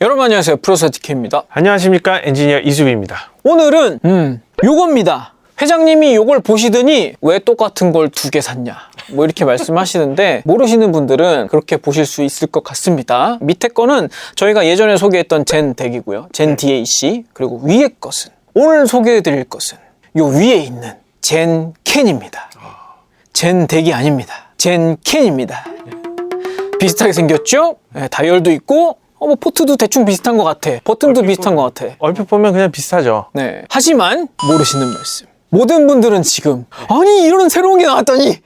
여러분 안녕하세요. 프로스티케입니다. 안녕하십니까. 엔지니어 이수빈입니다. 오늘은 요겁니다. 회장님이 요걸 보시더니 왜 똑같은 걸 두 개 샀냐 뭐 이렇게 말씀하시는데 모르시는 분들은 그렇게 보실 수 있을 것 같습니다. 밑에 거는 저희가 예전에 소개했던 젠 덱이고요. 젠 DAC. 그리고 위에 것은 오늘 소개해드릴 것은 요 위에 있는 젠 캔입니다. 젠 덱이 아닙니다. 젠 캔입니다. 비슷하게 생겼죠? 네, 다이얼도 있고 뭐 포트도 대충 비슷한 것 같아. 버튼도 비슷한 것 같아. 얼핏 보면 그냥 비슷하죠. 네. 하지만 모르시는 말씀. 모든 분들은 지금 아니 이런 새로운 게 나왔다니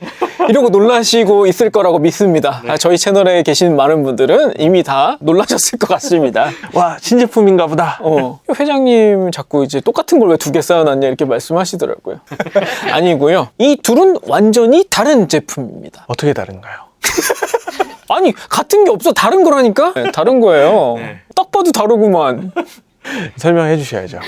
이러고 놀라시고 있을 거라고 믿습니다. 저희 채널에 계신 많은 분들은 이미 다 놀라셨을 것 같습니다. 와, 신제품인가 보다. 회장님 자꾸 이제 똑같은 걸 왜 두 개 쌓아놨냐 이렇게 말씀하시더라고요. 아니고요. 이 둘은 완전히 다른 제품입니다. 어떻게 다른가요? 아니 같은 게 없어. 다른 거라니까? 네, 다른 거예요. 네. 딱 봐도 다르구만. 설명해 주셔야죠.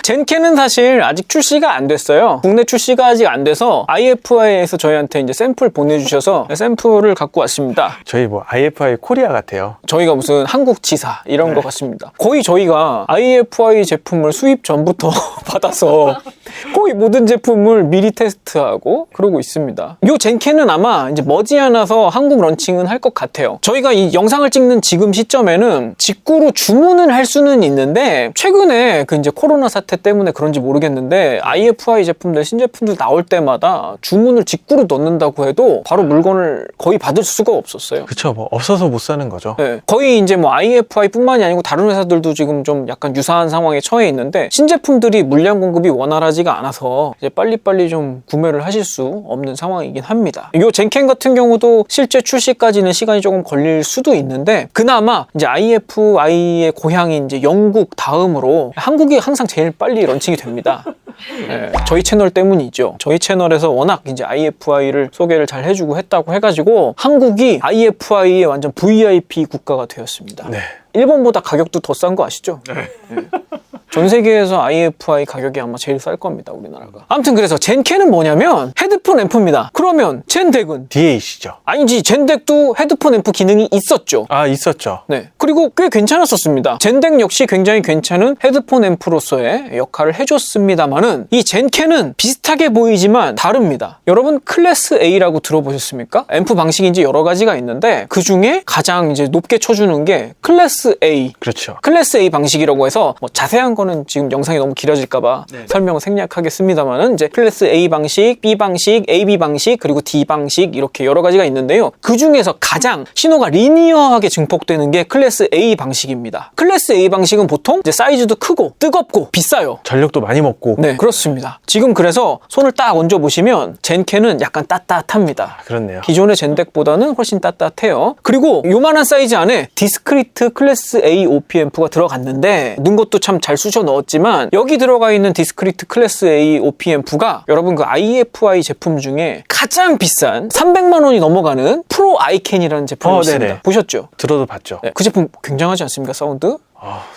젠캔은 사실 아직 출시가 안 됐어요. 국내 출시가 아직 안 돼서 IFI에서 저희한테 이제 샘플 보내주셔서 샘플을 갖고 왔습니다. 저희 뭐 IFI 코리아 같아요. 저희가 무슨 한국 지사 이런 것 같습니다. 거의 저희가 IFI 제품을 수입 전부터 받아서 거의 모든 제품을 미리 테스트하고 그러고 있습니다. 이 젠캔은 아마 이제 머지않아서 한국 런칭은 할 것 같아요. 저희가 이 영상을 찍는 지금 시점에는 직구로 주문을 할 수는 있는데 최근에 그 이제 코로나 사태 때문에 그런지 모르겠는데 IFI 제품들 신제품들 나올 때마다 주문을 직구로 넣는다고 해도 바로 물건을 거의 받을 수가 없었어요. 그쵸, 뭐 없어서 못 사는 거죠. 네, 거의 이제 뭐 IFI뿐만이 아니고 다른 회사들도 지금 좀 약간 유사한 상황에 처해 있는데 신제품들이 물량 공급이 원활하지가 않아서 이제 빨리빨리 좀 구매를 하실 수 없는 상황이긴 합니다. 이 젠캔 같은 경우도 실제 출시까지는 시간이 조금 걸릴 수도 있는데 그나마 이제 IFI의 고향인 이제 영국 다음으로 한국이 항상 제일 빨리 런칭이 됩니다. 네, 저희 채널 때문이죠. 저희 채널에서 워낙 이제 IFI를 소개를 잘 해주고 했다고 해가지고 한국이 IFI의 완전 VIP 국가가 되었습니다. 네. 일본보다 가격도 더 싼 거 아시죠? 네. 전 세계에서 IFI 가격이 아마 제일 쌀 겁니다, 우리나라가. 아무튼 그래서 젠캔은 뭐냐면 헤드폰 앰프입니다. 그러면 젠덱은? DAC죠. 아니지, 젠덱도 헤드폰 앰프 기능이 있었죠. 아, 있었죠. 네. 그리고 꽤 괜찮았었습니다. 젠덱 역시 굉장히 괜찮은 헤드폰 앰프로서의 역할을 해줬습니다만은 이 젠캔은 비슷하게 보이지만 다릅니다. 여러분 클래스 A라고 들어보셨습니까? 앰프 방식이 이제 여러 가지가 있는데 그 중에 가장 이제 높게 쳐주는 게 클래스 A. 그렇죠. 클래스 A 방식이라고 해서 뭐 자세한 거는 지금 영상이 너무 길어질까봐 설명을 생략하겠습니다만은 이제 클래스 A 방식, B 방식, AB 방식, 그리고 D 방식 이렇게 여러 가지가 있는데요. 그 중에서 가장 신호가 리니어하게 증폭되는 게 클래스 A 방식입니다. 클래스 A 방식은 보통 이제 사이즈도 크고 뜨겁고 비싸요. 전력도 많이 먹고. 네, 그렇습니다. 지금 그래서 손을 딱 얹어 보시면 젠캔은 약간 따뜻합니다. 그렇네요. 기존의 젠덱보다는 훨씬 따뜻해요. 그리고 요만한 사이즈 안에 디스크리트 클래스 A OP 앰프가 들어갔는데 넣은 것도 참 잘 쑤셔 넣었지만 여기 들어가 있는 디스크리트 클래스 A OP 앰프가 여러분 그 IFI 제품 중에 가장 비싼 300만 원이 넘어가는 프로 아이캔이라는 제품이 있습니다. 네네. 보셨죠? 들어도 봤죠. 네, 그 제품 굉장하지 않습니까? 사운드?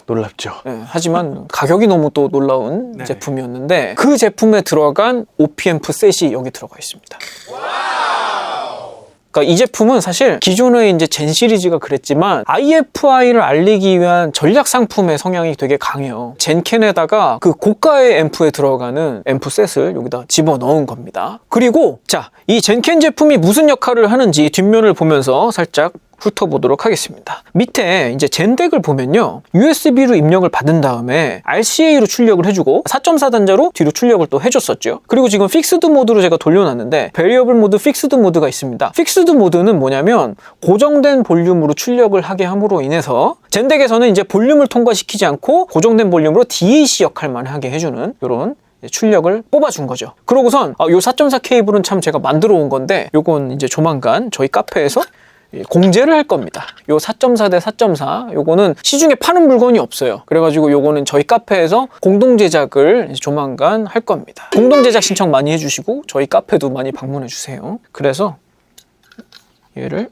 놀랍죠. 네, 하지만 가격이 너무 또 놀라운 제품이었는데 그 제품에 들어간 OP 앰프 셋이 여기 들어가 있습니다. 그러니까 이 제품은 사실 기존의 이제 젠 시리즈가 그랬지만 IFI를 알리기 위한 전략 상품의 성향이 되게 강해요. 젠캔에다가 그 고가의 앰프에 들어가는 앰프 셋을 여기다 집어 넣은 겁니다. 그리고 자, 이 젠캔 제품이 무슨 역할을 하는지 뒷면을 보면서 살짝 훑어보도록 하겠습니다. 밑에 이제 젠덱을 보면요. USB로 입력을 받은 다음에 RCA로 출력을 해주고 4.4 단자로 뒤로 출력을 또 해줬었죠. 그리고 지금 픽스드 모드로 제가 돌려놨는데 베리어블 모드, 픽스드 모드가 있습니다. 픽스드 모드는 뭐냐면 고정된 볼륨으로 출력을 하게 함으로 인해서 젠덱에서는 이제 볼륨을 통과시키지 않고 고정된 볼륨으로 DAC 역할만 하게 해주는 이런 출력을 뽑아준 거죠. 그러고선 요 4.4 케이블은 참 제가 만들어 온 건데 요건 이제 조만간 저희 카페에서 공제를 할 겁니다. 요 4.4 대 4.4 요거는 시중에 파는 물건이 없어요. 그래가지고 요거는 저희 카페에서 공동 제작을 조만간 할 겁니다. 공동 제작 신청 많이 해주시고 저희 카페도 많이 방문해 주세요. 그래서 얘를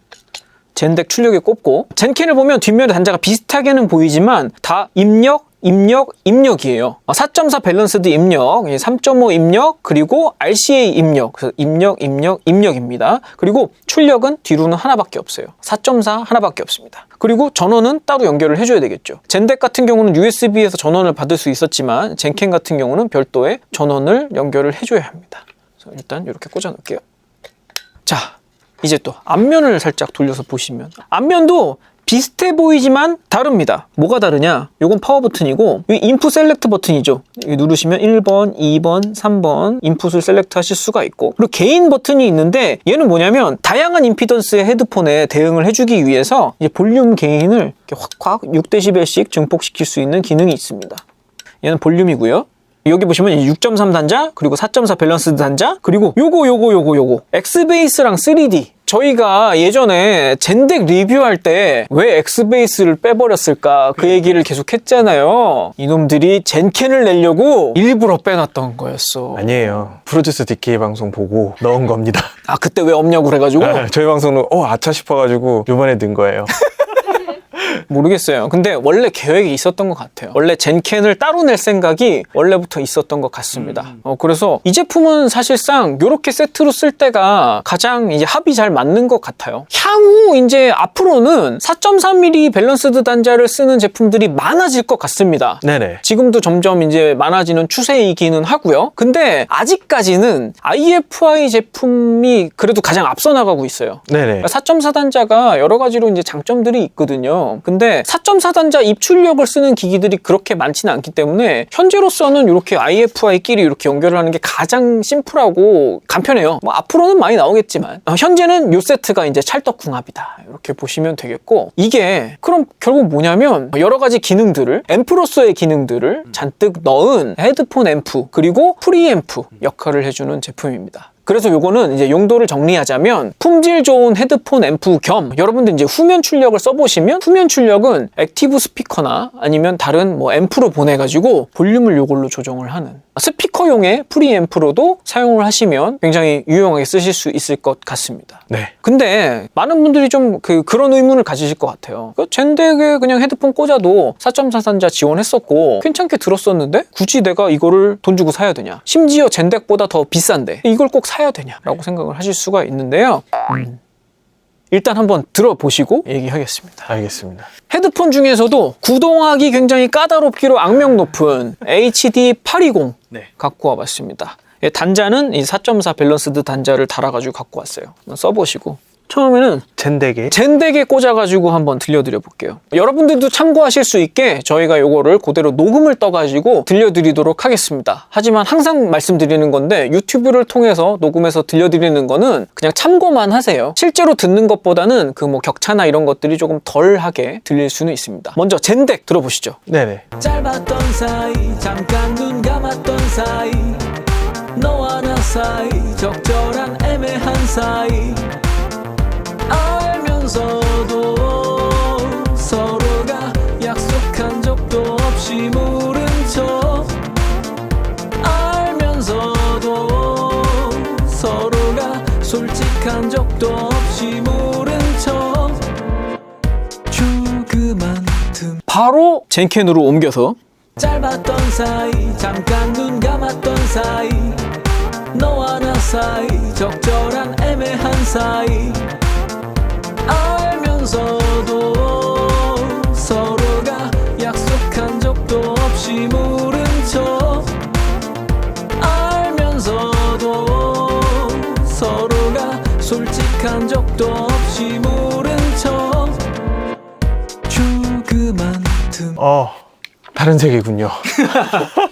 젠덱 출력에 꼽고 젠캔을 보면 뒷면에 단자가 비슷하게는 보이지만 다 입력, 입력이에요. 4.4 밸런스드 입력, 3.5 입력, 그리고 RCA 입력. 그래서 입력입니다. 그리고 출력은 뒤로는 하나밖에 없어요. 4.4 하나밖에 없습니다. 그리고 전원은 따로 연결을 해줘야 되겠죠. 젠덱 같은 경우는 USB에서 전원을 받을 수 있었지만 젠켄 같은 경우는 별도의 전원을 연결을 해줘야 합니다. 그래서 일단 이렇게 꽂아 놓을게요. 자, 이제 또 앞면을 살짝 돌려서 보시면 앞면도 비슷해 보이지만 다릅니다. 뭐가 다르냐? 요건 파워 버튼이고 이 인풋 셀렉트 버튼이죠. 여기 누르시면 1번, 2번, 3번 인풋을 셀렉트 하실 수가 있고, 그리고 게인 버튼이 있는데 얘는 뭐냐면 다양한 임피던스의 헤드폰에 대응을 해주기 위해서 이제 볼륨 게인을 이렇게 확 6dB씩 증폭시킬 수 있는 기능이 있습니다. 얘는 볼륨이고요. 여기 보시면 6.3 단자, 그리고 4.4 밸런스드 단자, 그리고 요거 X베이스랑 3D. 저희가 예전에 젠덱 리뷰할 때 왜 X베이스를 빼버렸을까 그 얘기를 계속 했잖아요. 이놈들이 젠켄을 내려고 일부러 빼놨던 거였어. 아니에요. 프로듀스 DK 방송 보고 넣은 겁니다. 아, 그때 왜 없냐고 그래가지고? 저희 방송은 아차 싶어가지고 요번에 넣은 거예요. 모르겠어요. 근데 원래 계획이 있었던 것 같아요. 원래 젠켄을 따로 낼 생각이 원래부터 있었던 것 같습니다. 그래서 이 제품은 사실상 이렇게 세트로 쓸 때가 가장 이제 합이 잘 맞는 것 같아요. 향후 이제 앞으로는 4.3mm 밸런스드 단자를 쓰는 제품들이 많아질 것 같습니다. 네네. 지금도 점점 이제 많아지는 추세이기는 하고요. 근데 아직까지는 IFI 제품이 그래도 가장 앞서 나가고 있어요. 네네. 4.4 단자가 여러 가지로 이제 장점들이 있거든요. 근데 4.4 단자 입출력을 쓰는 기기들이 그렇게 많지는 않기 때문에 현재로서는 이렇게 IFI끼리 이렇게 연결을 하는 게 가장 심플하고 간편해요. 뭐 앞으로는 많이 나오겠지만 현재는 요 세트가 이제 찰떡궁합이다. 이렇게 보시면 되겠고, 이게 그럼 결국 뭐냐면 여러 가지 기능들을, 앰프로서의 기능들을 잔뜩 넣은 헤드폰 앰프 그리고 프리앰프 역할을 해주는 제품입니다. 그래서 요거는 이제 용도를 정리하자면 품질 좋은 헤드폰 앰프 겸, 여러분들 이제 후면 출력을 써보시면 후면 출력은 액티브 스피커나 아니면 다른 뭐 앰프로 보내가지고 볼륨을 요걸로 조정을 하는 스피커용의 프리앰프로도 사용을 하시면 굉장히 유용하게 쓰실 수 있을 것 같습니다. 네. 근데 많은 분들이 좀 그런 의문을 가지실 것 같아요. 젠덱에 그냥 헤드폰 꽂아도 4.4 단자 지원했었고 괜찮게 들었었는데 굳이 내가 이거를 돈 주고 사야 되냐? 심지어 젠덱보다 더 비싼데 이걸 꼭 사야 되냐라고 생각을 하실 수가 있는데요. 일단 한번 들어보시고 얘기하겠습니다. 알겠습니다. 헤드폰 중에서도 구동하기 굉장히 까다롭기로 악명 높은 HD820 갖고 와봤습니다. 단자는 이 4.4 밸런스드 단자를 달아가지고 갖고 왔어요. 한번 써보시고, 처음에는 젠덱에 꽂아가지고 한번 들려드려 볼게요. 여러분들도 참고하실 수 있게 저희가 요거를 그대로 녹음을 떠가지고 들려드리도록 하겠습니다. 하지만 항상 말씀드리는 건데 유튜브를 통해서 녹음해서 들려드리는 거는 그냥 참고만 하세요. 실제로 듣는 것보다는 그 뭐 격차나 이런 것들이 조금 덜하게 들릴 수는 있습니다. 먼저 젠덱 들어보시죠. 네네. 짧았던 사이 잠깐 눈 감았던 사이 너와 나 사이 적절한 애매한 사이 알면서도 서로가 약속한 적도 없이 모른 척 알면서도 서로가 솔직한 적도 없이 모른 척 조그만 틈 바로 젠켄으로 옮겨서 짧았던 사이 잠깐 눈 감았던 사이 너와 나 사이 적절한 애매한 사이 알면서도 서로가 약속한 적도 없이 모른 척 알면서도 서로가 솔직한 적도 없이 모른 척 조그만 틈 다른 세계군요.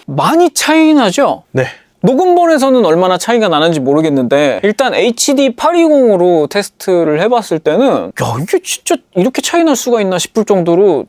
많이 차이 나죠? 네. 녹음본에서는 얼마나 차이가 나는지 모르겠는데 일단 HD820으로 테스트를 해봤을 때는 야, 이게 진짜 이렇게 차이 날 수가 있나 싶을 정도로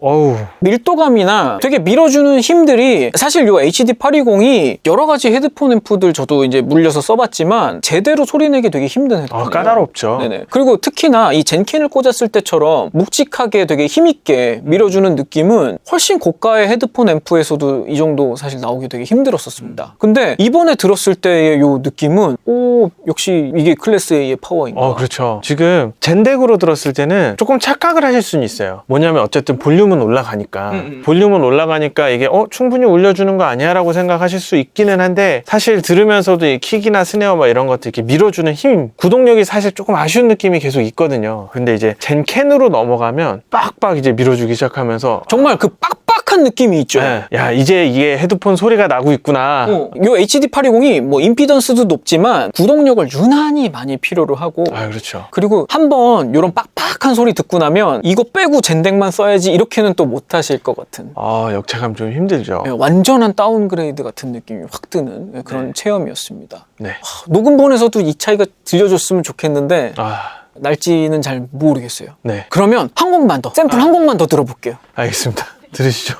밀도감이나 되게 밀어주는 힘들이, 사실 이 HD820이 여러 가지 헤드폰 앰프들 저도 이제 물려서 써봤지만 제대로 소리내기 되게 힘든 헤드폰이에요. 까다롭죠. 네네. 그리고 특히나 이 젠켄을 꽂았을 때처럼 묵직하게 되게 힘있게 밀어주는 느낌은 훨씬 고가의 헤드폰 앰프에서도 이 정도 사실 나오기 되게 힘들었었습니다. 근데 이번에 들었을 때의 요 느낌은 역시 이게 클래스 A의 파워인가. 그렇죠. 지금 젠덱으로 들었을 때는 조금 착각을 하실 수는 있어요. 뭐냐면 어쨌든 볼륨은 올라가니까 볼륨은 올라가니까 이게 충분히 올려주는 거 아니야? 라고 생각하실 수 있기는 한데 사실 들으면서도 이 킥이나 스네어 막 이런 것들 이렇게 밀어주는 힘, 구동력이 사실 조금 아쉬운 느낌이 계속 있거든요. 근데 이제 젠캔으로 넘어가면 빡빡 이제 밀어주기 시작하면서 정말 그 빡빡한 느낌이 있죠. 네. 야, 이제 이게 헤드폰 소리가 나고 있구나. 요 HD820이 뭐 임피던스도 높지만 구동력을 유난히 많이 필요로 하고 그렇죠. 그리고 한번 이런 빡빡한 소리 듣고 나면 이거 빼고 젠덱만 써야지 이렇게는 또 못 하실 것 같은 역체감 좀 힘들죠. 완전한 다운그레이드 같은 느낌이 확 드는 그런 체험이었습니다. 네. 녹음본에서도 이 차이가 들려줬으면 좋겠는데 날지는 잘 모르겠어요. 네. 그러면 한 곡만 더 샘플 한 곡만 더 들어볼게요. 알겠습니다. 들으시죠.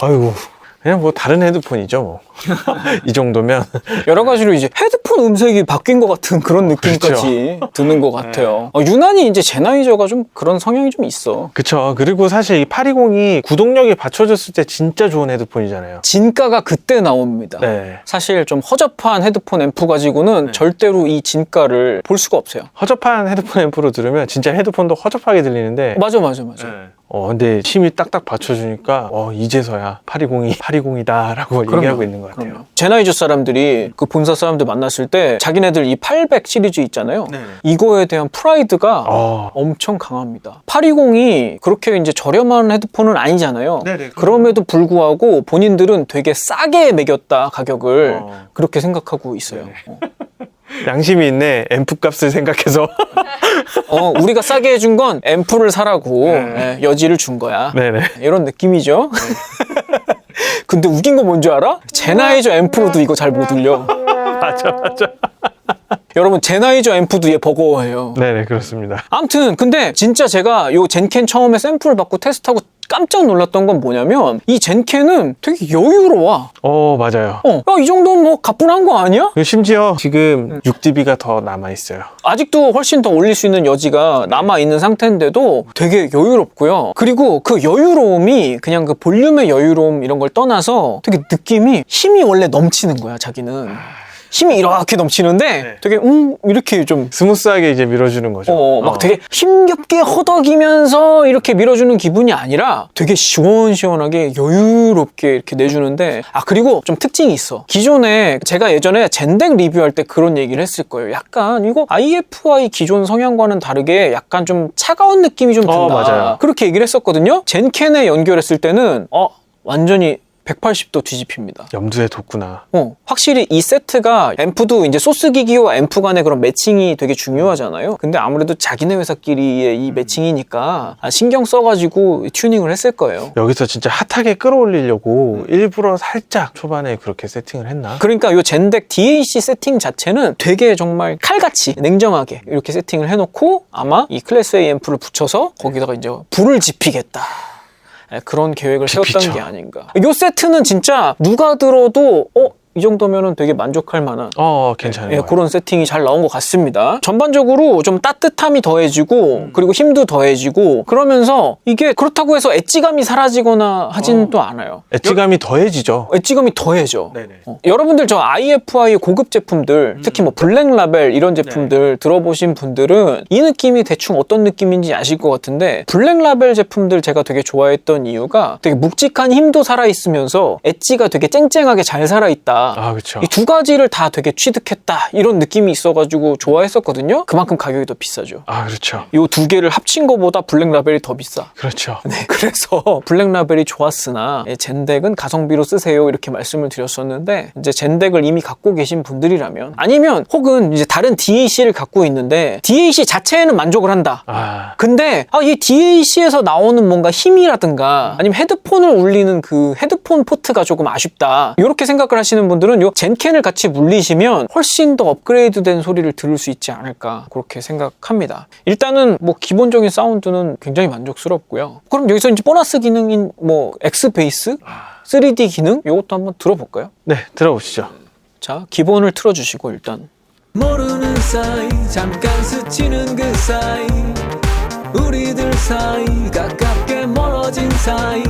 아이고, 그냥 뭐 다른 헤드폰이죠 뭐. 이 정도면 여러 가지로 이제 헤드폰 음색이 바뀐 것 같은 그런 느낌까지 드는 것 같아요. 유난히 이제 제나이저가 좀 그런 성향이 좀 있어. 그쵸. 그리고 사실 이 820이 구동력이 받쳐졌을 때 진짜 좋은 헤드폰이잖아요. 진가가 그때 나옵니다. 네. 사실 좀 허접한 헤드폰 앰프 가지고는 절대로 이 진가를 볼 수가 없어요. 허접한 헤드폰 앰프로 들으면 진짜 헤드폰도 허접하게 들리는데 맞아. 근데 힘이 딱딱 받쳐주니까 이제서야 820이 820이다 라고 얘기하고 있는 것 같아요. 제나이저 사람들이 그 본사 사람들 만났을 때 자기네들 이 800 시리즈 있잖아요. 이거에 대한 프라이드가 엄청 강합니다. 820이 그렇게 이제 저렴한 헤드폰은 아니잖아요. 그럼에도 불구하고 본인들은 되게 싸게 매겼다 가격을 그렇게 생각하고 있어요. 양심이 있네. 앰프 값을 생각해서. 우리가 싸게 해준 건 앰프를 사라고 여지를 준 거야. 네네. 이런 느낌이죠. 근데 웃긴 거 뭔지 알아? 제나이저 앰프로도 이거 잘 못 들려. 맞아. 여러분 제나이저 앰프도 얘 버거워해요. 네네, 그렇습니다. 아무튼 근데 진짜 제가 요 젠캔 처음에 샘플을 받고 테스트하고 깜짝 놀랐던 건 뭐냐면 이 젠캔은 되게 여유로워. 맞아요. 이 정도면 뭐 가뿐한 거 아니야? 심지어 지금 6dB가 더 남아있어요. 아직도 훨씬 더 올릴 수 있는 여지가 남아있는 상태인데도 되게 여유롭고요. 그리고 그 여유로움이 그냥 그 볼륨의 여유로움 이런 걸 떠나서 되게 느낌이 힘이 원래 넘치는 거야, 자기는. 힘이 이렇게 넘치는데 되게 이렇게 좀 스무스하게 이제 밀어주는 거죠. 막 되게 힘겹게 허덕이면서 이렇게 밀어주는 기분이 아니라 되게 시원시원하게 여유롭게 이렇게 내주는데 그리고 좀 특징이 있어. 기존에 제가 예전에 젠덱 리뷰할 때 그런 얘기를 했을 거예요. 약간 이거 IFI 기존 성향과는 다르게 약간 좀 차가운 느낌이 좀 든다. 맞아요. 그렇게 얘기를 했었거든요. 젠캔에 연결했을 때는 완전히 180도 뒤집힙니다. 염두에 뒀구나. 확실히 이 세트가 앰프도 이제 소스 기기와 앰프 간의 그런 매칭이 되게 중요하잖아요. 근데 아무래도 자기네 회사끼리의 이 매칭이니까 신경 써가지고 튜닝을 했을 거예요. 여기서 진짜 핫하게 끌어올리려고 일부러 살짝 초반에 그렇게 세팅을 했나? 그러니까 이 젠덱 DAC 세팅 자체는 되게 정말 칼같이 냉정하게 이렇게 세팅을 해놓고 아마 이 클래스 A 앰프를 붙여서 거기다가 이제 불을 지피겠다. 그런 계획을 세웠던 게 아닌가. 이 세트는 진짜 누가 들어도 이 정도면은 되게 만족할 만한 괜찮아요. 그런 세팅이 잘 나온 것 같습니다. 전반적으로 좀 따뜻함이 더해지고 그리고 힘도 더해지고 그러면서 이게 그렇다고 해서 엣지감이 사라지거나 하지는 또 않아요. 엣지감이 더해지죠. 엣지감이 더해져. 여러분들 저 IFI 고급 제품들 특히 뭐 블랙 라벨 이런 제품들 들어보신 분들은 이 느낌이 대충 어떤 느낌인지 아실 것 같은데 블랙 라벨 제품들 제가 되게 좋아했던 이유가 되게 묵직한 힘도 살아있으면서 엣지가 되게 쨍쨍하게 잘 살아있다. 좋다. 아, 그렇죠. 이 두 가지를 다 되게 취득했다 이런 느낌이 있어가지고 좋아했었거든요. 그만큼 가격이 더 비싸죠. 아, 그렇죠. 이 두 개를 합친 거보다 블랙 라벨이 더 비싸. 그렇죠. 네, 그래서 블랙 라벨이 좋았으나 젠덱은 가성비로 쓰세요 이렇게 말씀을 드렸었는데 이제 젠덱을 이미 갖고 계신 분들이라면 아니면 혹은 이제 다른 DAC를 갖고 있는데 DAC 자체에는 만족을 한다. 아, 근데 이 DAC에서 나오는 뭔가 힘이라든가 아니면 헤드폰을 울리는 그 헤드폰 포트가 조금 아쉽다 이렇게 생각을 하시는 분들은 요 젠캔을 같이 물리시면 훨씬 더 업그레이드된 소리를 들을 수 있지 않을까 그렇게 생각합니다. 일단은 뭐 기본적인 사운드는 굉장히 만족스럽고요. 그럼 여기서 이제 보너스 기능인 뭐 X베이스 3D 기능 이것도 한번 들어볼까요? 네, 들어보시죠. 자, 기본을 틀어주시고 일단 모르는 사이 잠깐 스치는 그 사이 우리들 사이 가깝게 멀어진 사이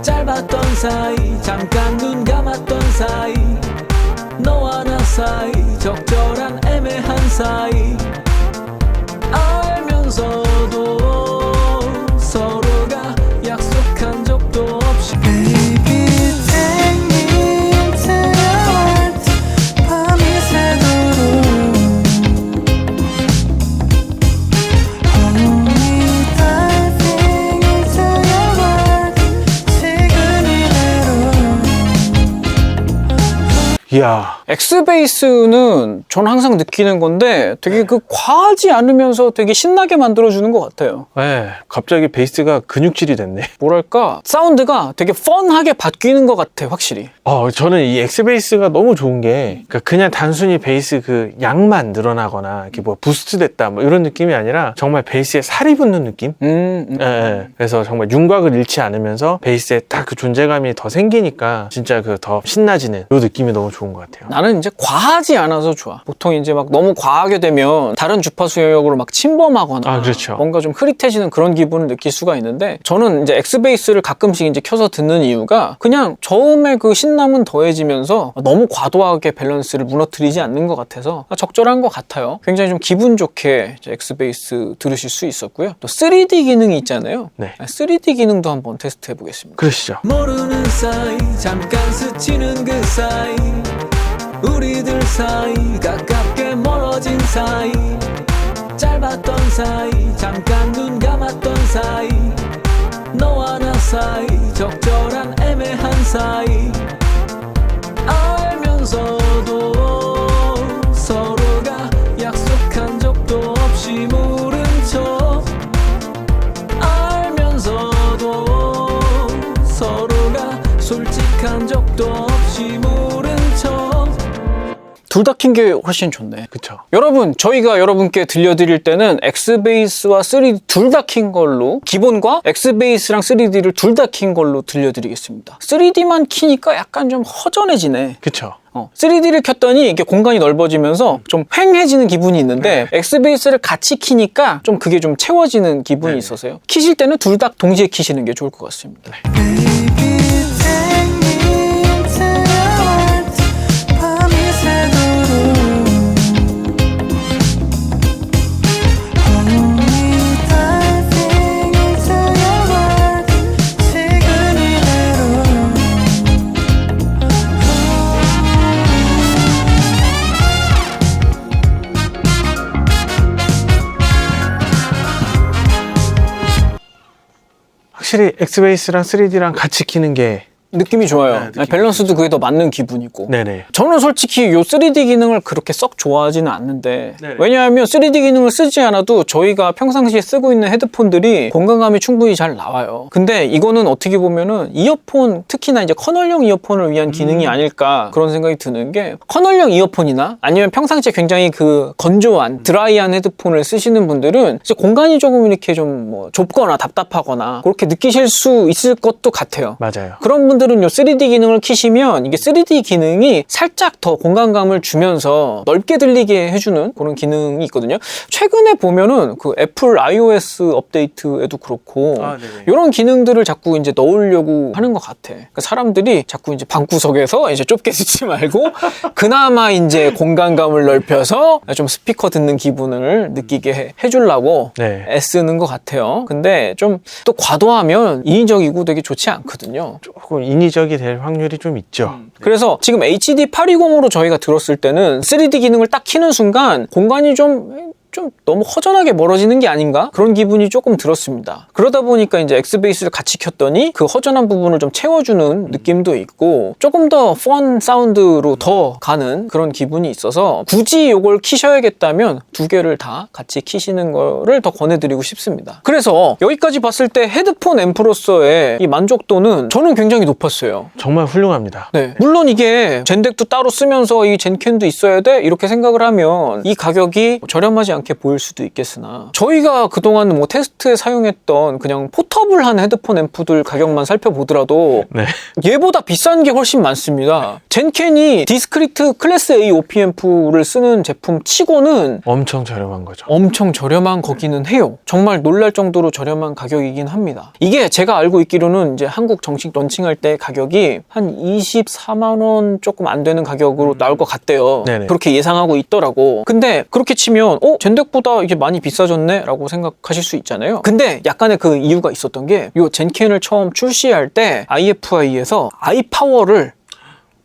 짧았던 사이 잠깐 눈 감았던 사이 너와 나 사이 적절한 애매한 사이 알면서도 서로가 약속한 적도 없이 Baby, take me into your heart. 밤이 새도록 Hold me, diving into your heart. 지금 이대로 이야. X베이스는 저는 항상 느끼는 건데 되게 그 과하지 않으면서 되게 신나게 만들어주는 것 같아요. 네, 갑자기 베이스가 근육질이 됐네. 뭐랄까 사운드가 되게 펀하게 바뀌는 것 같아 확실히. 저는 이 X베이스가 너무 좋은 게 그냥 단순히 베이스 그 양만 늘어나거나 이렇게 뭐 부스트 됐다 뭐 이런 느낌이 아니라 정말 베이스에 살이 붙는 느낌? 예. 그래서 정말 윤곽을 잃지 않으면서 베이스에 딱 그 존재감이 더 생기니까 진짜 그 더 신나지는 이 느낌이 너무 좋은 것 같아요. 나는 이제 과하지 않아서 좋아. 보통 이제 막 너무 과하게 되면 다른 주파수 영역으로 막 침범하거나 아, 그렇죠. 뭔가 좀 흐릿해지는 그런 기분을 느낄 수가 있는데 저는 이제 X베이스를 가끔씩 이제 켜서 듣는 이유가 그냥 저음의 그 신남은 더해지면서 너무 과도하게 밸런스를 무너뜨리지 않는 것 같아서 적절한 것 같아요. 굉장히 좀 기분 좋게 이제 X베이스 들으실 수 있었고요. 또 3D 기능이 있잖아요. 네. 3D 기능도 한번 테스트 해보겠습니다. 그러시죠. 모르는 사이 잠깐 스치는 그 사이 우리들 사이 가깝게 멀어진 사이 짧았던 사이 잠깐 눈 감았던 사이 너와 나 사이 적절한 애매한 사이 알면서도 서로가 약속한 적도 없이 모른 척 알면서도 서로가 솔직한 적도 없이 모른 척 둘 다 킨 게 훨씬 좋네. 그쵸. 여러분, 저희가 여러분께 들려드릴 때는 X베이스와 3D 둘 다 킨 걸로 기본과 X베이스랑 3D를 둘 다 킨 걸로 들려드리겠습니다. 3D만 키니까 약간 좀 허전해지네. 그쵸. 3D를 켰더니 이게 공간이 넓어지면서 좀 휑해지는 기분이 있는데 X베이스를 같이 키니까 좀 그게 좀 채워지는 기분이 있어서요. 키실 때는 둘 다 동시에 키시는 게 좋을 것 같습니다. Baby, take me into your heart. 밤이 새도록 Hold me, diving into your heart. 지금 이대로 확실히 X베이스랑 3D랑 같이 키는 게 느낌이 좋아요. 느낌이 밸런스도 그게 더 맞는 기분이고. 네네. 저는 솔직히 요 3D 기능을 그렇게 썩 좋아하지는 않는데 네네. 왜냐하면 3D 기능을 쓰지 않아도 저희가 평상시에 쓰고 있는 헤드폰들이 공간감이 충분히 잘 나와요. 근데 이거는 어떻게 보면은 이어폰, 특히나 이제 커널형 이어폰을 위한 기능이 아닐까 그런 생각이 드는 게 커널형 이어폰이나 아니면 평상시에 굉장히 그 건조한 드라이한 헤드폰을 쓰시는 분들은 이제 공간이 조금 이렇게 좀 뭐 좁거나 답답하거나 그렇게 느끼실 수 있을 것도 같아요. 맞아요. 그런 분들은 요 3D 기능을 키시면 이게 3D 기능이 살짝 더 공간감을 주면서 넓게 들리게 해주는 그런 기능이 있거든요. 최근에 보면은 그 애플 iOS 업데이트에도 그렇고 네네. 이런 기능들을 자꾸 이제 넣으려고 하는 것 같아. 그러니까 사람들이 자꾸 이제 방구석에서 이제 좁게 듣지 말고 그나마 이제 공간감을 넓혀서 좀 스피커 듣는 기분을 느끼게 해주려고 네. 애쓰는 것 같아요. 근데 좀 또 과도하면 인위적이고 되게 좋지 않거든요. 조금 인위적이 될 확률이 좀 있죠. 그래서 지금 HD 820으로 저희가 들었을 때는 3D 기능을 딱 켜는 순간 공간이 좀 너무 허전하게 멀어지는 게 아닌가? 그런 기분이 조금 들었습니다. 그러다 보니까 이제 엑스베이스를 같이 켰더니 그 허전한 부분을 좀 채워주는 느낌도 있고 조금 더 펀 사운드로 더 가는 그런 기분이 있어서 굳이 이걸 키셔야겠다면 두 개를 다 같이 키시는 거를 더 권해드리고 싶습니다. 그래서 여기까지 봤을 때 헤드폰 앰프로서의 이 만족도는 저는 굉장히 높았어요. 정말 훌륭합니다. 네. 물론 이게 젠덱도 따로 쓰면서 이 젠캔도 있어야 돼? 이렇게 생각을 하면 이 가격이 저렴하지 않게 보일 수도 있겠으나 저희가 그동안 뭐 테스트에 사용했던 그냥 포터블한 헤드폰 앰프들 가격만 살펴보더라도 네. 얘보다 비싼 게 훨씬 많습니다. 젠캔이 디스크리트 클래스 A OP 앰프를 쓰는 제품 치고는 엄청 저렴한 거죠. 엄청 저렴한 거기는 해요. 정말 놀랄 정도로 저렴한 가격이긴 합니다. 이게 제가 알고 있기로는 이제 한국 정식 런칭할 때 가격이 한 24만 원 조금 안 되는 가격으로 나올 것 같대요. 네네. 그렇게 예상하고 있더라고. 근데 그렇게 치면 젠덱보다 이게 많이 비싸졌네? 라고 생각하실 수 있잖아요. 근데 약간의 그 이유가 있었던 게 이 젠캔을 처음 출시할 때 IFI에서 아이파워를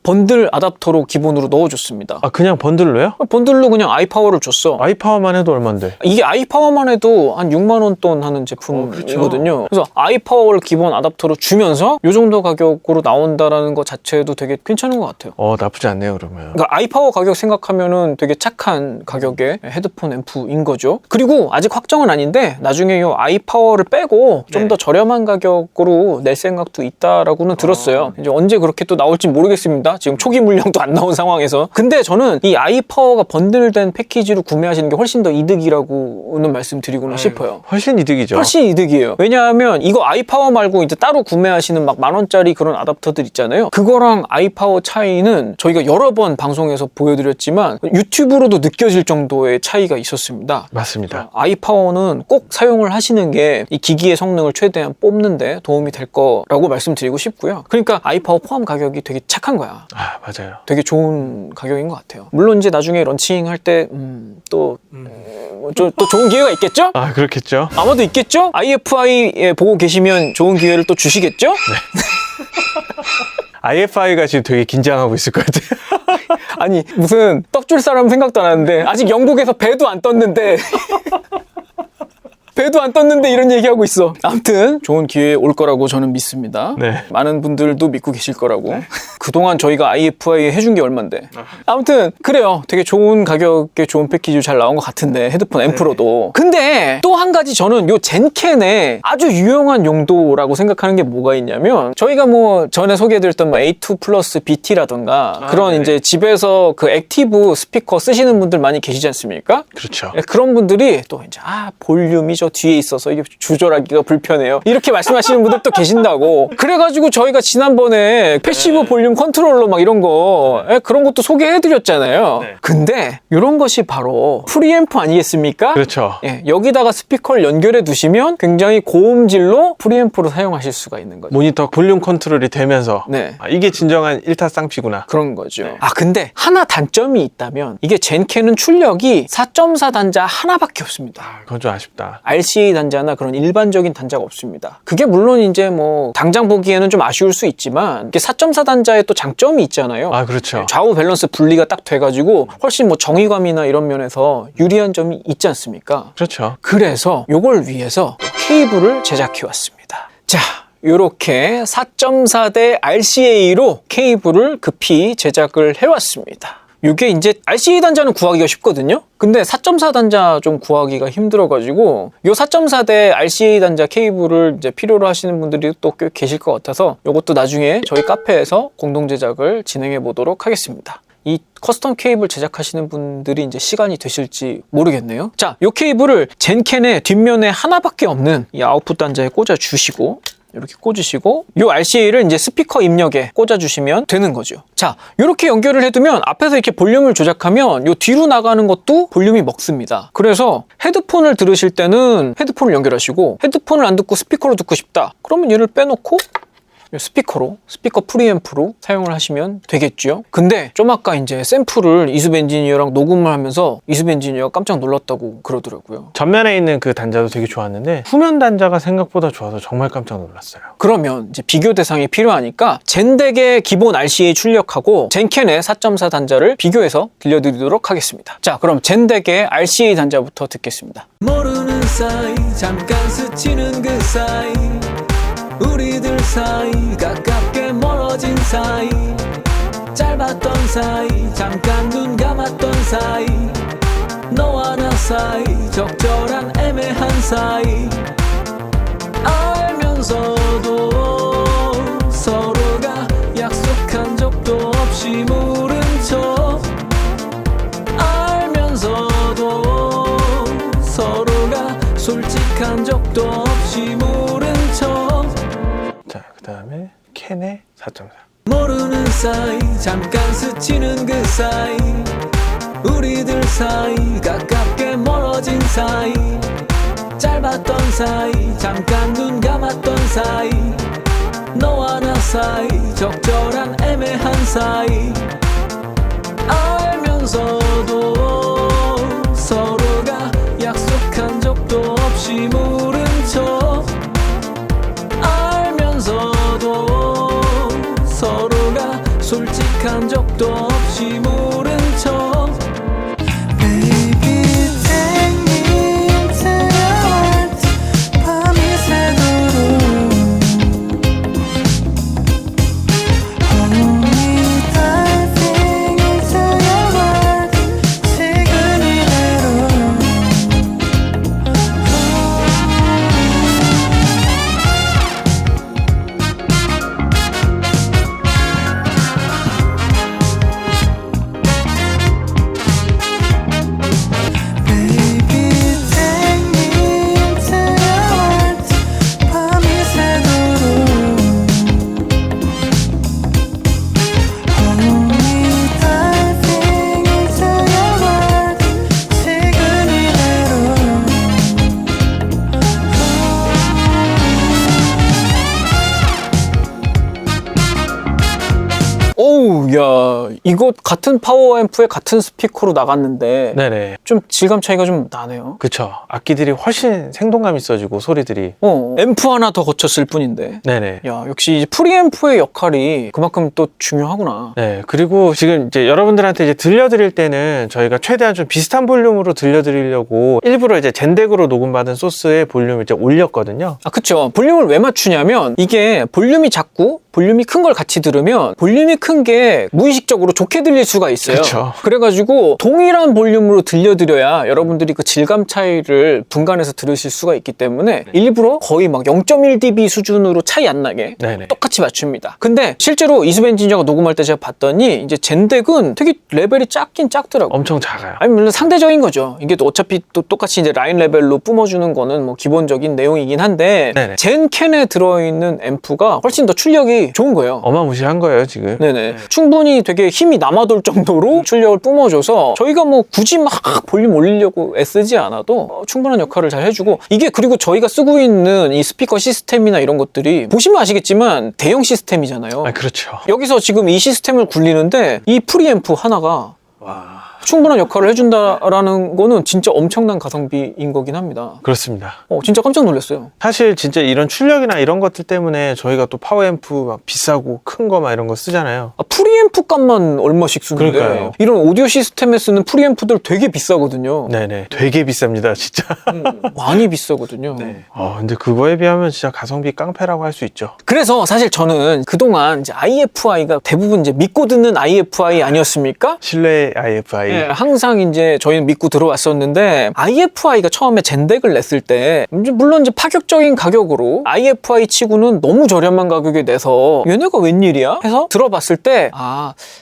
번들 아답터로 기본으로 넣어줬습니다. 아, 그냥 번들로요? 번들로 그냥 아이파워를 줬어. 아이파워만 해도 얼만데? 이게 아이파워만 해도 한 6만 원 돈 하는 제품이거든요. 그래서 아이파워를 기본 아답터로 주면서 이 정도 가격으로 나온다라는 것 자체도 되게 괜찮은 것 같아요. 나쁘지 않네요, 그러면. 그러니까 아이파워 가격 생각하면은 되게 착한 가격의 헤드폰 앰프인 거죠. 그리고 아직 확정은 아닌데 나중에 이 아이파워를 빼고 좀 더 저렴한 가격으로 낼 생각도 있다라고는 들었어요. 이제 언제 그렇게 또 나올지 모르겠습니다. 지금 초기 물량도 안 나온 상황에서. 근데 저는 이 아이파워가 번들된 패키지로 구매하시는 게 훨씬 더 이득이라고는 말씀드리고는 싶어요. 훨씬 이득이죠. 훨씬 이득이에요. 왜냐하면 이거 아이파워 말고 이제 따로 구매하시는 막 10,000원짜리 그런 아답터들 있잖아요. 그거랑 아이파워 차이는 저희가 여러 번 방송에서 보여드렸지만 유튜브로도 느껴질 정도의 차이가 있었습니다. 맞습니다. 아이파워는 꼭 사용을 하시는 게 이 기기의 성능을 최대한 뽑는데 도움이 될 거라고 말씀드리고 싶고요. 그러니까 아이파워 포함 가격이 되게 착한 거야. 아, 맞아요. 되게 좋은 가격인 것 같아요. 물론 이제 나중에 런칭할 때 또 좋은 기회가 있겠죠? 아, 그렇겠죠. 아마도 있겠죠? IFI 보고 계시면 좋은 기회를 또 주시겠죠? IFI가 지금 되게 긴장하고 있을 것 같아요. 아니 무슨 떡줄 사람 생각도 안 하는데 아직 영국에서 배도 안 떴는데 배도 안 떴는데 이런 얘기하고 있어. 아무튼 좋은 기회 올 거라고 저는 믿습니다. 네. 많은 분들도 믿고 계실 거라고. 그동안 저희가 IFI 해준 게 얼만데. 아무튼 그래요. 되게 좋은 가격에 좋은 패키지 잘 나온 것 같은데 헤드폰 앰프로도. 근데 또 한 가지 저는 요 젠캔의 아주 유용한 용도라고 생각하는 게 뭐가 있냐면 저희가 뭐 전에 소개해드렸던 뭐 A2 플러스 BT라던가 그런 이제 집에서 그 액티브 스피커 쓰시는 분들 많이 계시지 않습니까? 그렇죠. 그런 분들이 또 이제 볼륨이 저 뒤에 있어서 이게 조절하기가 불편해요. 이렇게 말씀하시는 분들도 계신다고. 그래가지고 저희가 지난번에 패시브 볼륨 컨트롤러 막 이런 거 그런 것도 소개해드렸잖아요. 근데 이런 것이 바로 프리앰프 아니겠습니까? 그렇죠. 여기다가 스피커를 연결해 두시면 굉장히 고음질로 프리앰프로 사용하실 수가 있는 거죠. 모니터 볼륨 컨트롤이 되면서 네. 이게 진정한 일타쌍피구나. 그런 거죠. 근데 하나 단점이 있다면 이게 젠캔은 출력이 4.4 단자 하나밖에 없습니다. 그건 좀 아쉽다. RCA 단자나 그런 일반적인 단자가 없습니다. 그게 물론 이제 뭐 당장 보기에는 좀 아쉬울 수 있지만 이게 4.4 단자에 또 장점이 있잖아요. 아, 그렇죠. 좌우 밸런스 분리가 딱 돼가지고 훨씬 뭐 정의감이나 이런 면에서 유리한 점이 있지 않습니까? 그렇죠. 그래서 이걸 위해서 케이블을 제작해 왔습니다. 자, 요렇게 4.4대 RCA로 케이블을 급히 제작을 해왔습니다. 이게 이제 RCA 단자는 구하기가 쉽거든요. 근데 4.4 단자 좀 구하기가 힘들어가지고 요 4.4대 RCA 단자 케이블을 이제 필요로 하시는 분들이 또 꽤 계실 것 같아서 이것도 나중에 저희 카페에서 공동 제작을 진행해 보도록 하겠습니다. 이 커스텀 케이블 제작하시는 분들이 이제 시간이 되실지 모르겠네요. 자, 요 케이블을 젠캔의 뒷면에 하나밖에 없는 이 아웃풋 단자에 꽂아 주시고 이렇게 꽂으시고 이 RCA를 이제 스피커 입력에 꽂아주시면 되는 거죠. 자, 이렇게 연결을 해두면 앞에서 이렇게 볼륨을 조작하면 이 뒤로 나가는 것도 볼륨이 먹습니다. 그래서 헤드폰을 들으실 때는 헤드폰을 연결하시고 헤드폰을 안 듣고 스피커로 듣고 싶다. 그러면 얘를 빼놓고 스피커 프리앰프로 사용을 하시면 되겠죠. 근데 좀 아까 이제 샘플을 이수배 엔지니어랑 녹음을 하면서 이수배 엔지니어가 깜짝 놀랐다고 그러더라고요. 전면에 있는 그 단자도 되게 좋았는데 후면 단자가 생각보다 좋아서 정말 깜짝 놀랐어요. 그러면 이제 비교 대상이 필요하니까 젠덱의 기본 RCA 출력하고 젠켄의 4.4 단자를 비교해서 들려드리도록 하겠습니다. 자, 그럼 젠덱의 RCA 단자부터 듣겠습니다. 모르는 사이 잠깐 스치는 그 사이 우리들 사이 가깝게 멀어진 사이 짧았던 사이 잠깐 눈 감았던 사이 너와 나 사이 적절한 애매한 사이 알면서도 서로가 약속한 적도 없이 모른 척 알면서도 서로가 솔직한 적도 없이 모른 척 자, 그 다음에 캔의 4.4. 모르는 사이 잠깐 스치는 그 사이 우리들 사이 가깝게 멀어진 사이 짧았던 사이 잠깐 눈 감았던 사이 너와 나 사이 적절한 애매한 사이 알면서도 서로가 약속한 적도 없이 모른 척 알면서도 서로가 솔직한 적도 없이 모른 척 Baby take me into your heart 밤이 새도록 Hold me diving into your world 지금 이대로 Baby take me into your heart 밤이 새도록 Hold me diving into your world 지금 이대로 오우, 야, 이거 같은 파워 앰프에 같은 스피커로 나갔는데 네네. 좀 질감 차이가 좀 나네요. 그쵸. 악기들이 훨씬 생동감 있어지고 소리들이. 앰프 하나 더 거쳤을 뿐인데. 네네. 야, 역시 프리앰프의 역할이 그만큼 또 중요하구나. 네. 그리고 지금 이제 여러분들한테 이제 들려드릴 때는 저희가 최대한 좀 비슷한 볼륨으로 들려드리려고 일부러 이제 젠덱으로 녹음받은 소스의 볼륨을 이제 올렸거든요. 아, 그쵸. 볼륨을 왜 맞추냐면 이게 볼륨이 작고 볼륨이 큰 걸 같이 들으면 볼륨이 큰 게 무의식적으로 좋게 들릴 수가 있어요. 그쵸. 그래가지고 동일한 볼륨으로 들려드려야 여러분들이 그 질감 차이를 분간해서 들으실 수가 있기 때문에 일부러 거의 막 0.1dB 수준으로 차이 안 나게 네네. 똑같이 맞춥니다. 근데 실제로 이수배 엔지니어가 녹음할 때 제가 봤더니 이제 젠덱은 되게 레벨이 작긴 작더라고요. 엄청 작아요. 아니 물론 상대적인 거죠. 이게 또 어차피 또 똑같이 이제 라인 레벨로 뿜어주는 거는 뭐 기본적인 내용이긴 한데 네네. 젠캔에 들어있는 앰프가 훨씬 더 출력이 좋은 거예요. 어마무시한 거예요, 지금. 네네. 충분히 되게 힘이 남아돌 정도로 출력을 뿜어줘서 저희가 뭐 굳이 막 볼륨 올리려고 애쓰지 않아도 충분한 역할을 잘 해주고 이게 그리고 저희가 쓰고 있는 이 스피커 시스템이나 이런 것들이 보시면 아시겠지만 대형 시스템이잖아요. 아, 그렇죠. 여기서 지금 이 시스템을 굴리는데 이 프리앰프 하나가 충분한 역할을 해준다라는 거는 진짜 엄청난 가성비인 거긴 합니다. 그렇습니다. 진짜 깜짝 놀랐어요. 사실 진짜 이런 출력이나 이런 것들 때문에 저희가 또 파워앰프 막 비싸고 큰 거 막 이런 거 쓰잖아요. 프리앰프 값만 얼마씩 쓰는데 그러니까요. 이런 오디오 시스템에 쓰는 프리앰프들 되게 비싸거든요. 네네. 되게 비쌉니다, 진짜. 많이 비싸거든요. 근데 그거에 비하면 진짜 가성비 깡패라고 할 수 있죠. 그래서 사실 저는 그동안 이제 IFI가 대부분 이제 믿고 듣는 IFI 아니었습니까? 실내 IFI. 네, 항상 이제 저희는 믿고 들어왔었는데 IFI가 처음에 젠덱을 냈을 때 물론 이제 파격적인 가격으로 IFI 치고는 너무 저렴한 가격에 내서 얘네가 웬일이야? 해서 들어봤을 때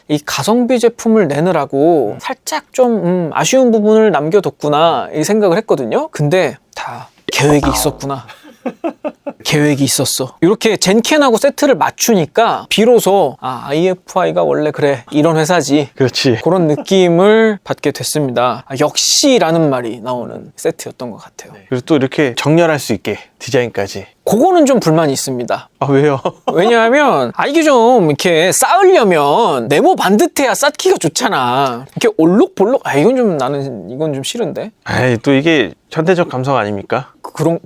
이 가성비 제품을 내느라고 살짝 좀 아쉬운 부분을 남겨뒀구나 이 생각을 했거든요. 근데 다 계획이 있었구나. 계획이 있었어. 이렇게 젠캔하고 세트를 맞추니까 비로소 IFI가 원래 그래 이런 회사지. 그렇지. 그런 느낌을 받게 됐습니다. 역시라는 말이 나오는 세트였던 것 같아요. 그리고 또 이렇게 정렬할 수 있게 디자인까지. 그거는 좀 불만이 있습니다. 아, 왜요? 왜냐하면 이게 좀 이렇게 쌓으려면 네모 반듯해야 쌓기가 좋잖아. 이렇게 올록볼록 이건 좀 싫은데. 아이, 또 이게 현대적 감성 아닙니까?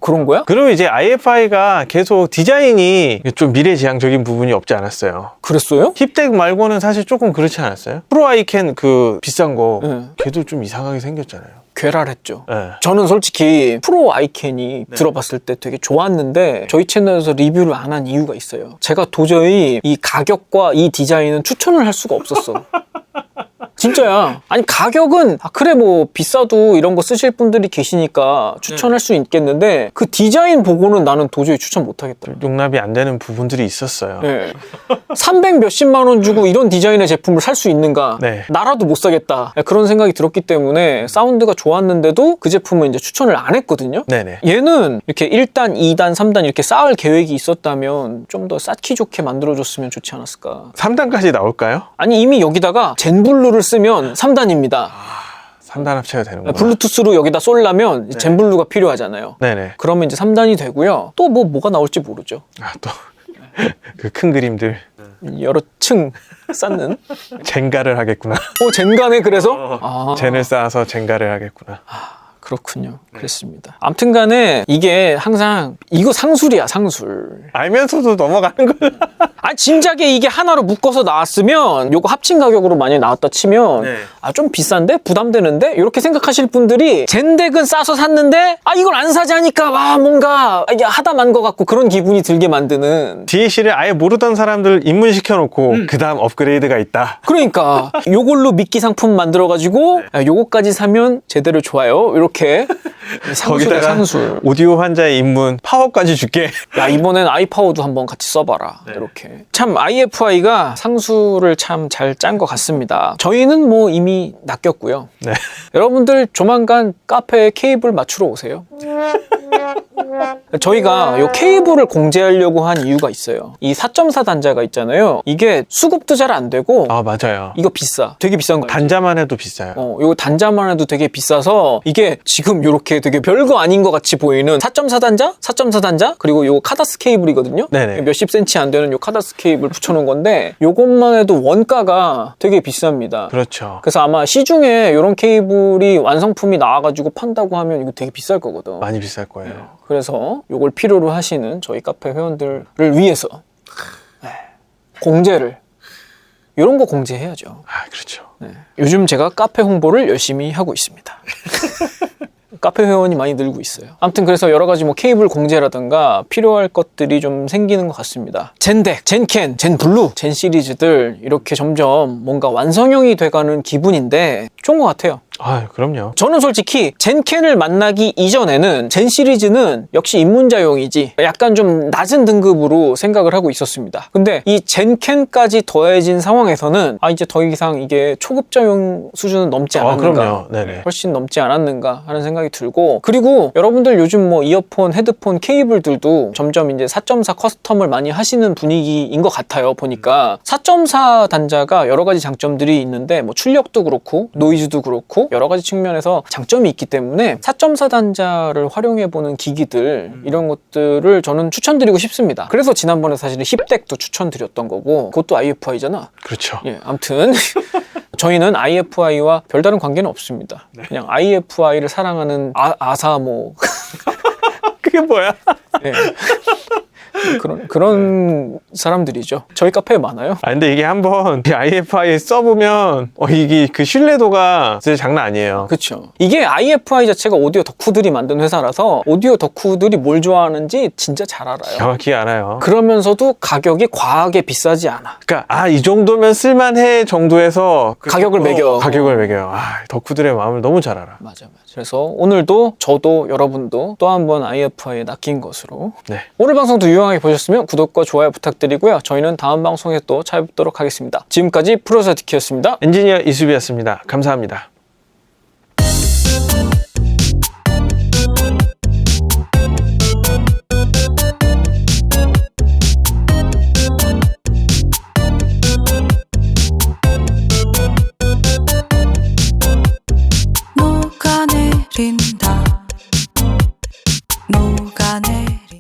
그런 거야? 그리고 이제 IFI가 계속 디자인이 좀 미래지향적인 부분이 없지 않았어요. 그랬어요? 힙덱 말고는 사실 조금 그렇지 않았어요? 프로 아이캔 그 비싼 거 네. 걔도 좀 이상하게 생겼잖아요. 괴랄했죠. 네. 저는 솔직히 프로 아이캔이 들어봤을 때 되게 좋았는데 저희 채널에서 리뷰를 안 한 이유가 있어요. 제가 도저히 이 가격과 이 디자인은 추천을 할 수가 없었어. 진짜야. 아니 가격은 그래 뭐 비싸도 이런 거 쓰실 분들이 계시니까 추천할 수 있겠는데 그 디자인 보고는 나는 도저히 추천 못 하겠다. 용납이 안 되는 부분들이 있었어요. 네. 300 몇십만 원 주고 이런 디자인의 제품을 살 수 있는가? 네. 나라도 못 사겠다. 그런 생각이 들었기 때문에 사운드가 좋았는데도 그 제품은 이제 추천을 안 했거든요. 네네. 얘는 이렇게 1단, 2단, 3단 이렇게 쌓을 계획이 있었다면 좀 더 쌓기 좋게 만들어줬으면 좋지 않았을까. 3단까지 나올까요? 아니 이미 여기다가 젠블루를 쓰면 3단입니다. 3단 합체가 되는구나. 블루투스로 여기다 쏠려면 젠블루가 필요하잖아요. 네네. 그러면 이제 3단이 되고요. 또 뭐가 나올지 모르죠. 아, 또 그 큰 그림들. 여러 층 쌓는. 젠가를 하겠구나. 젠가네 그래서? 젠을 쌓아서 젠가를 하겠구나. 그렇군요. 그랬습니다. 아무튼 간에 이게 항상 이거 상술이야 상술. 알면서도 넘어가는 거야. 진작에 이게 하나로 묶어서 나왔으면 요거 합친 가격으로 만약에 나왔다 치면 네. 좀 비싼데? 부담되는데? 이렇게 생각하실 분들이 젠덱은 싸서 샀는데 이걸 안 사자니까 뭔가 이게 하다만 거 같고 그런 기분이 들게 만드는. DLC를 아예 모르던 사람들 입문시켜놓고 그 다음 업그레이드가 있다. 그러니까 요걸로 미끼 상품 만들어가지고 요거까지 사면 제대로 좋아요. 이렇게 상술이야 거기다가 상술. 오디오 환자의 입문 파워까지 줄게. 이번엔 아이파워도 한번 같이 써봐라. 이렇게. 참 IFI가 상술을 참 잘 짠 것 같습니다. 저희는 뭐 이미 낚였고요. 네. 여러분들 조만간 카페에 케이블 맞추러 오세요. 저희가 요 케이블을 공제하려고 한 이유가 있어요. 이 4.4 단자가 있잖아요. 이게 수급도 잘 안 되고 아, 맞아요. 이거 비싸. 되게 비싼 거예요. 단자만 해도 비싸요. 이거 단자만 해도 되게 비싸서 이게 지금 이렇게 되게 별거 아닌 것 같이 보이는 4.4 단자, 4.4 단자, 그리고 요 카다스 케이블이거든요. 네네. 몇십 센치 안 되는 요 카다스 케이블 붙여놓은 건데 요것만 해도 원가가 되게 비쌉니다. 그렇죠. 그래서 아마 시중에 이런 케이블이 완성품이 나와가지고 판다고 하면 이거 되게 비쌀 거거든. 많이 비쌀 거예요. 그래서 요걸 필요로 하시는 저희 카페 회원들을 위해서 공제를 이런 거 공제해야죠. 아, 그렇죠. 요즘 제가 카페 홍보를 열심히 하고 있습니다. 카페 회원이 많이 늘고 있어요. 아무튼 그래서 여러 가지 뭐 케이블 공제라든가 필요할 것들이 좀 생기는 것 같습니다. 젠덱, 젠캔, 젠블루, 젠 시리즈들 이렇게 점점 뭔가 완성형이 돼가는 기분인데 좋은 것 같아요. 아, 그럼요. 저는 솔직히 젠캔을 만나기 이전에는 젠 시리즈는 역시 입문자용이지 약간 좀 낮은 등급으로 생각을 하고 있었습니다. 근데 이 젠캔까지 더해진 상황에서는 이제 더 이상 이게 초급자용 수준은 넘지 않았는가. 그럼요. 네네. 훨씬 넘지 않았는가 하는 생각이 들고, 그리고 여러분들 요즘 뭐 이어폰, 헤드폰, 케이블들도 점점 이제 4.4 커스텀을 많이 하시는 분위기인 것 같아요. 보니까 4.4 단자가 여러 가지 장점들이 있는데 뭐 출력도 그렇고 노이즈도 그렇고 여러 가지 측면에서 장점이 있기 때문에 4.4 단자를 활용해보는 기기들 이런 것들을 저는 추천드리고 싶습니다. 그래서 지난번에 사실은 힙덱도 추천드렸던 거고 그것도 IFI잖아. 그렇죠. 아무튼 저희는 IFI와 별다른 관계는 없습니다. 그냥 IFI를 사랑하는 아사 뭐 그게 뭐야? 네. 그런 사람들이죠. 저희 카페에 많아요. 근데 이게 한번 IFI 써보면 이게 그 신뢰도가 진짜 장난 아니에요. 그렇죠. 이게 IFI 자체가 오디오 덕후들이 만든 회사라서 오디오 덕후들이 뭘 좋아하는지 진짜 잘 알아요. 정확히 알아요. 그러면서도 가격이 과하게 비싸지 않아. 그러니까 이 정도면 쓸만해 정도에서 가격을 매겨. 가격을 매겨요. 덕후들의 마음을 너무 잘 알아. 맞아. 그래서 오늘도 저도 여러분도 또 한 번 IFI에 낚인 것으로. 네. 오늘 방송도 유용하게 보셨으면 구독과 좋아요 부탁드리고요. 저희는 다음 방송에 또 찾아뵙도록 하겠습니다. 지금까지 프로사디키였습니다. 엔지니어 이수비였습니다. 감사합니다.